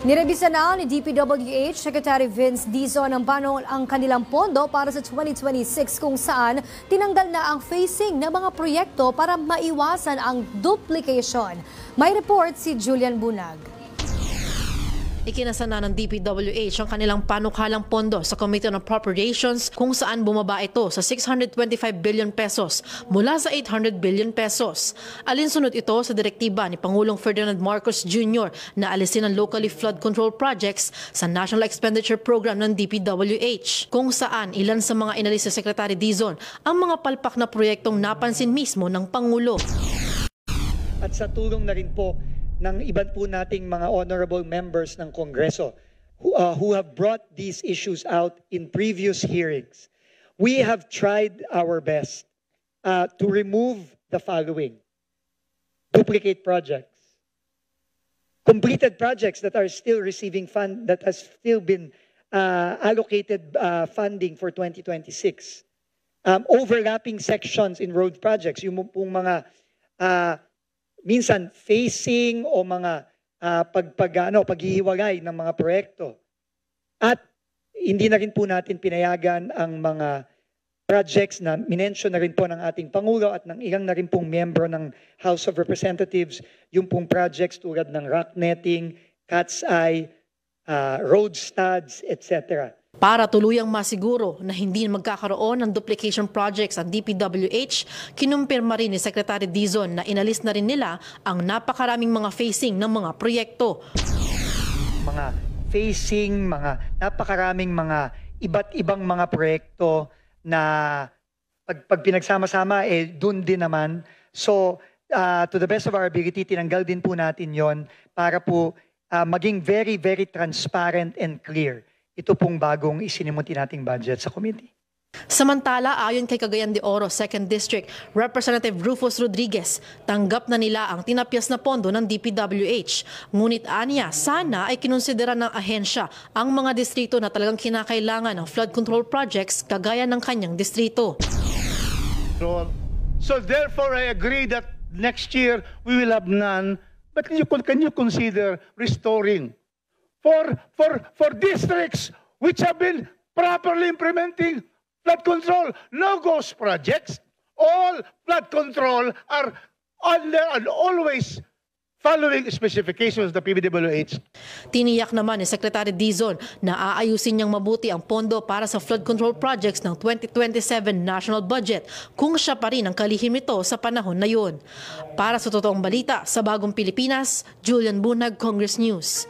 Nirebisa na ni DPWH Secretary Vince Dizon ang kanilang pondo para sa 2026 kung saan tinanggal na ang phasing ng mga proyekto para maiwasan ang duplication. May report si Julian Bunag. Ikinasa na ng DPWH ang kanilang panukalang pondo sa Committee on Appropriations kung saan bumaba ito sa 625 billion pesos mula sa 800 billion pesos. Alinsunod ito sa direktiba ni Pangulong Ferdinand Marcos Jr. na alisin ang locally flood control projects sa National Expenditure Program ng DPWH, kung saan ilan sa mga inalis sa Secretary Dizon ang mga palpak na proyektong napansin mismo ng Pangulo. At sa tulong na rin po ng iban po nating mga honorable members ng Kongreso who have brought these issues out in previous hearings. We have tried our best to remove the following: duplicate projects, completed projects that are still receiving fund, that has still been allocated funding for 2026, overlapping sections in road projects, yung pong mga minsan phasing o mga paghihiwalay ng mga proyekto. At hindi na rin po natin pinayagan ang mga projects na minention na rin po ng ating Pangulo at ng ilang na rin pong miyembro ng House of Representatives, yung pong projects tulad ng rock netting, cat's eye, road studs, etc. Para tuluyang masiguro na hindi magkakaroon ng duplication projects ang DPWH, kinumpirma rin ni Secretary Dizon na inalis na rin nila ang napakaraming mga phasing ng mga proyekto. Mga phasing, napakaraming mga iba't ibang mga proyekto na pag pinagsama-sama, dun din naman. So, to the best of our ability, tinanggal din po natin yon para po maging very, very transparent and clear ito pong bagong isinimuti nating budget sa committee. Samantala, ayon kay Cagayan de Oro 2nd District Representative Rufus Rodriguez, tanggap na nila ang tinapyas na pondo ng DPWH. Ngunit aniya, sana ay kinonsidera ng ahensya ang mga distrito na talagang kinakailangan ng flood control projects kagaya ng kanyang distrito. So therefore, I agree that next year we will have none, but can you consider restoring for districts which have been properly implementing flood control, no ghost projects, all flood control are under and always following specifications of the PBWH. Tiniyak naman ni Secretary Dizon na aayusin niyang mabuti ang pondo para sa flood control projects ng 2027 national budget kung siya pa rin ang kalihim nito sa panahon na yun. Para sa totoong balita sa Bagong Pilipinas, Julian Bunag, Congress News.